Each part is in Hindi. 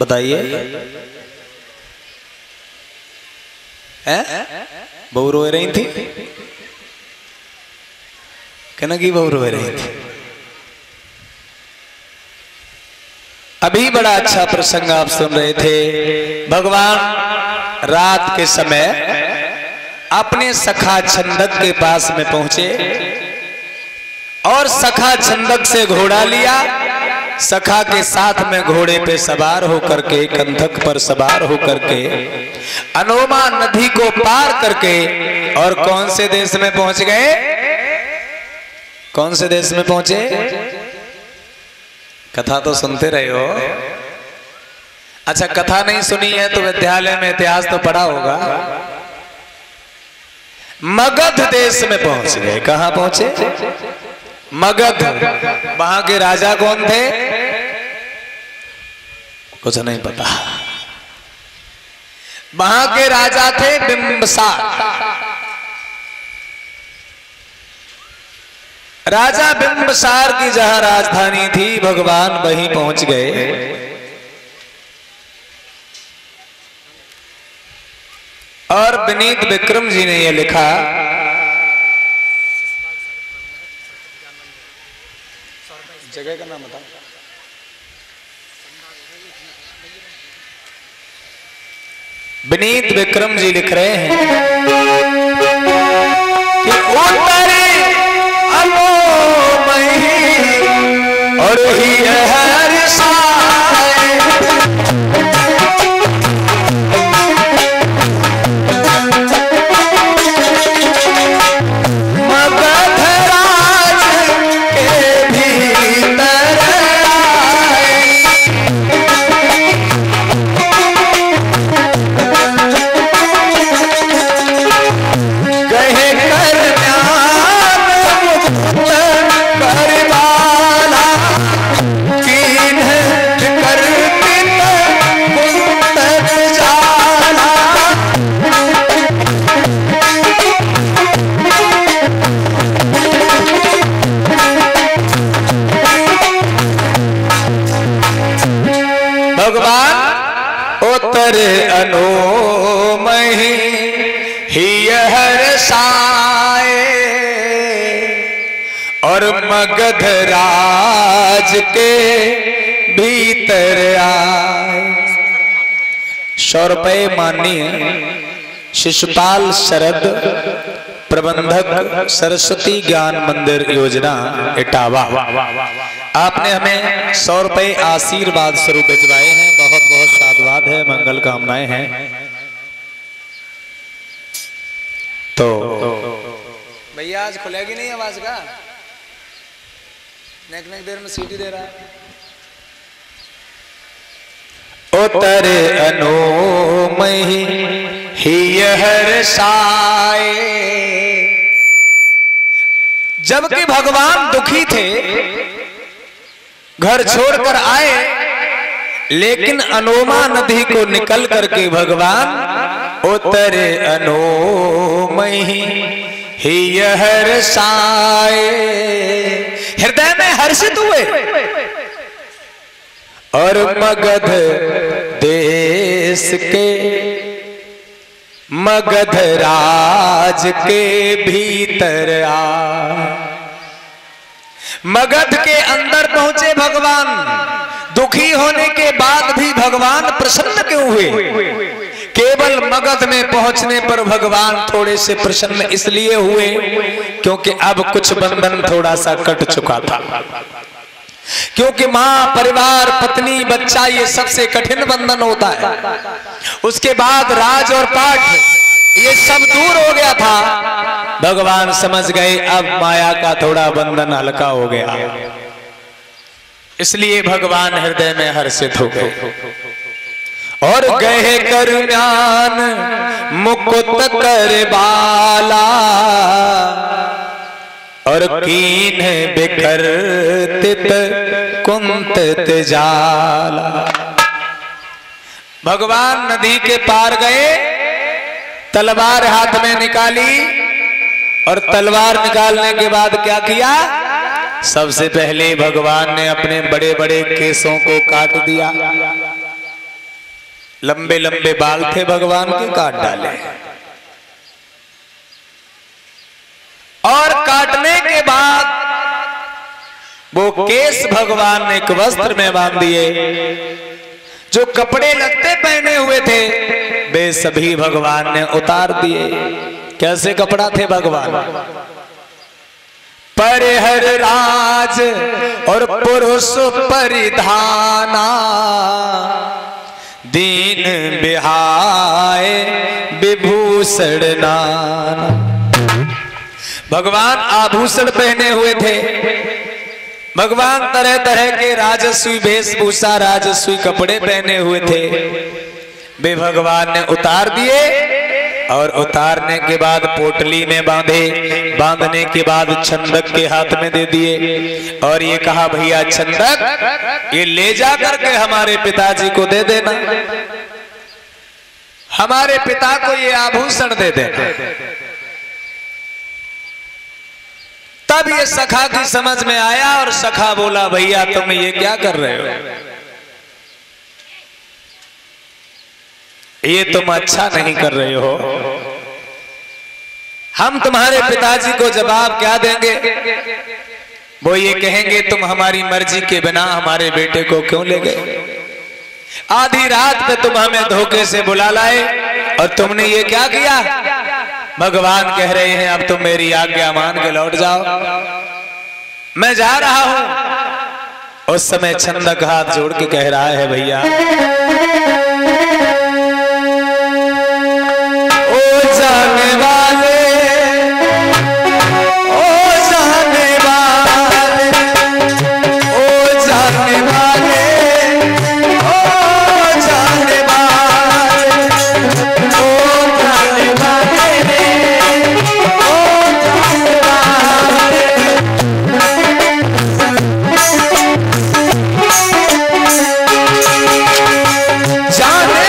बताइए। बहू रो रही थी, कहना की बहू रो रही थी। अभी बड़ा अच्छा प्रसंग आप सुन रहे थे। भगवान रात के समय अपने सखा छंदक के पास में पहुंचे और सखा छंदक से घोड़ा लिया। सखा के साथ में घोड़े पे सवार होकर के, कंधक पर सवार होकर के अनोमा नदी को पार करके और कौन से देश में पहुंच गए? कौन से देश में पहुंचे? कथा तो सुनते रहे हो। अच्छा, कथा नहीं सुनी है तो विद्यालय में इतिहास तो पढ़ा होगा। मगध देश में पहुंच गए। कहां पहुंचे? मगध। वहां के राजा कौन थे? कुछ नहीं पता। वहां के राजा थे बिंबसार। राजा बिंबसार की जहां राजधानी थी, भगवान वहीं पहुंच गए। और विनीत विक्रम जी ने यह लिखा, जगह का नाम बताओ। विनीत विक्रम जी लिख रहे हैं कि उत्तरे अलोमयी और ही हर साए, मगध राज के भीतर आए। कहे कर ज्ञान मुक्त करवाला, कीन्ह कर पित मुक्त जाला। भगवान उत्तर अनोमयी ही हर साए और मगध राज के भीतर आए। 100 रुपये माननीय शिशुपाल शरद, प्रबंधक सरस्वती ज्ञान मंदिर योजना इटावा, आपने हमें 100 रुपये आशीर्वाद स्वरूप भिजवाए हैं। बहुत बहुत साधुवाद है, मंगल कामनाएं हैं। तो भैया आज खुलेगी नहीं आवाज का? नेक नेक देर में सीटी दे रहा है। उत्तर अनोमयी ही हर साए। जबकि भगवान दुखी थे, घर छोड़कर आए, लेकिन अनोमा नदी को निकल करके भगवान उत्तर अनोमयी ही हर साए हृदय में हर्षित हुए और मगध देश के, मगध राज के भीतर आ। मगध के अंदर पहुंचे भगवान। दुखी होने के बाद भी भगवान प्रसन्न क्यों हुए? केवल मगध में पहुंचने पर भगवान थोड़े से प्रसन्न इसलिए हुए क्योंकि अब कुछ बंधन थोड़ा सा कट चुका था। क्योंकि मां, परिवार, पत्नी, बच्चा, ये सबसे कठिन बंधन होता है। उसके बाद राज और पाठ, ये सब दूर हो गया था। भगवान समझ गए अब माया का थोड़ा बंधन हल्का हो गया, इसलिए भगवान हृदय में हर्षित हो गए और गए कर ज्ञान मुकुत कर बाला और कीन्ह बिखरतित कुंतत जाला। भगवान नदी के पार गए, तलवार हाथ में निकाली और तलवार निकालने के बाद क्या किया? सबसे पहले भगवान ने अपने बड़े बड़े केसों को काट दिया। लंबे लंबे बाल थे भगवान के, काट डाले। और काटने के बाद वो केस भगवान ने एक वस्त्र में बांध दिए। जो कपड़े लगते पहने हुए थे वे सभी भगवान ने उतार दिए। कैसे कपड़ा थे भगवान? परिहर राज और पुरुष परिधाना, दीन बिहाय विभूषण नाना। भगवान आभूषण पहने हुए थे। भगवान तरह तरह के राजस्वी वेशभूषा, राजस्वी कपड़े पहने हुए थे। वे भगवान ने उतार दिए और उतारने के बाद पोटली में बांधे। बांधने के बाद छंदक के हाथ में दे दिए और ये कहा, भैया छंदक ये ले जा करके हमारे पिताजी को दे देना, हमारे पिता को ये आभूषण दे देना। तब ये सखा की समझ में आया और सखा बोला, भैया तुम ये क्या कर रहे हो? ये तुम अच्छा नहीं कर रहे हो। हम तुम्हारे पिताजी को जवाब क्या देंगे? वो ये कहेंगे, तुम हमारी मर्जी के बिना हमारे बेटे को क्यों ले गए? आधी रात पे तुम हमें धोखे से बुला लाए और तुमने ये क्या किया? भगवान कह रहे हैं, अब तुम मेरी आज्ञा मान के लौट जाओ, मैं जा रहा हूं। उस समय छंदक हाथ जोड़ के कह रहा है, भैया जाने वाले, ओ जाने वाले, ओ जाने वाले, ओ जाने वाले, ओ जाने वाले, ओ जाने वाले। जाने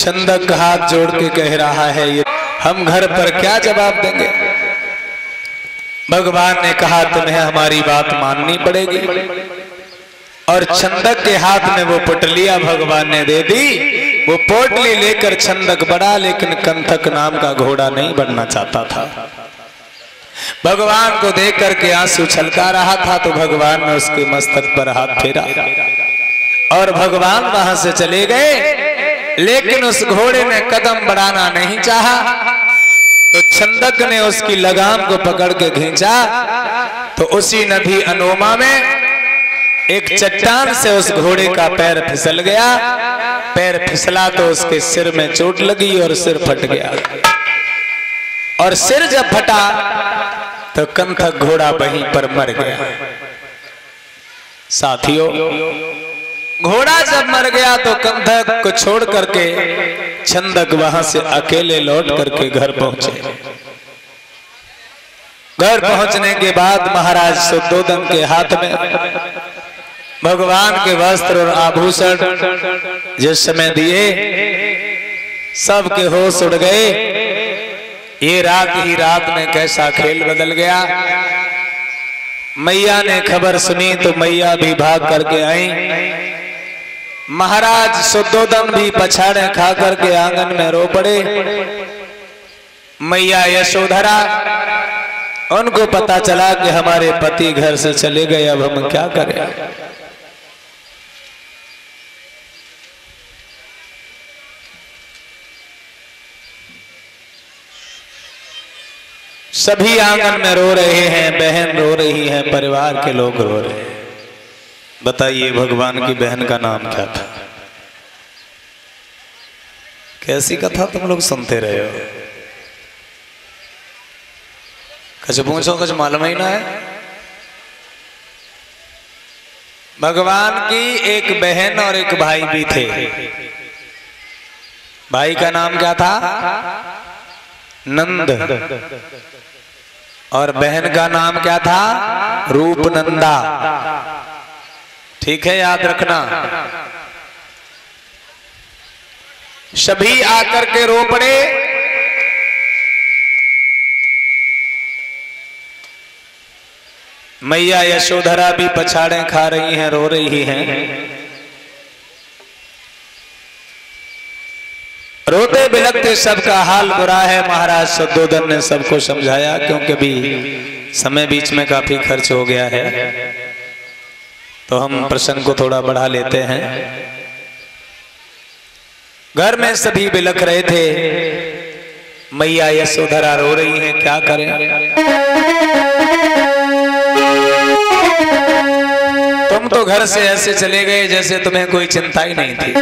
छंदक हाथ जोड़ के कह रहा है, ये हम घर पर क्या जवाब देंगे। भगवान ने कहा तुम्हें हमारी बात माननी पड़ेगी। और छंदक के हाथ में वो पुटलिया भगवान ने दे दी। वो पोटली लेकर छंदक बढ़ा, लेकिन कंथक नाम का घोड़ा नहीं बढ़ना चाहता था। भगवान को देख करके आंसू छलका रहा था, तो भगवान ने उसके मस्तक पर हाथ फेरा और भगवान वहां से चले गए। लेकिन उस घोड़े ने कदम बढ़ाना नहीं चाहा, तो छंदक ने उसकी लगाम को पकड़ के खींचा, तो उसी नदी अनोमा में एक चट्टान से उस घोड़े का पैर फिसल गया। पैर फिसला तो उसके सिर में चोट लगी और सिर फट गया। और सिर जब फटा तो कंथक घोड़ा वहीं पर मर गया। साथियों, घोड़ा जब मर गया तो कंथक को छोड़ करके छंदक वहां से अकेले लौट करके घर पहुंचे। घर पहुंचने के बाद महाराज शुद्धोधन के हाथ में भगवान के वस्त्र और आभूषण जिस समय दिए, सबके होश उड़ गए। ये रात ही रात में कैसा खेल बदल गया। मैया ने खबर सुनी तो मैया भी भाग करके आई। महाराज शुद्धोधन भी पछाड़े खा करके आंगन में रो पड़े। मैया यशोधरा, उनको पता चला कि हमारे पति घर से चले गए, अब हम क्या करें। सभी आंगन में रो रहे हैं, बहन रो रही है, परिवार के लोग रो रहे हैं। बताइए भगवान की बहन का नाम क्या था? कैसी कथा तुम लोग सुनते रहे हो? कुछ पूछो, कुछ मालूम ही ना है। भगवान की एक बहन और एक भाई भी थे। भाई का नाम क्या था? नंद। और बहन का नाम क्या था? रूपनंदा। ठीक है, याद रखना। सभी आकर के रो पड़े। मैया यशोधरा भी पछाड़े खा रही हैं, रो रही हैं। रोते बिलखते सबका हाल बुरा है। महाराज शुद्धोधन ने सबको समझाया, क्योंकि भी समय बीच में काफी खर्च हो गया है, तो हम प्रसंग को थोड़ा बढ़ा लेते हैं। घर में सभी बिलख रहे थे। मैया यशोधरा रो रही हैं, क्या करें। तुम तो घर से ऐसे चले गए जैसे तुम्हें कोई चिंता ही नहीं थी।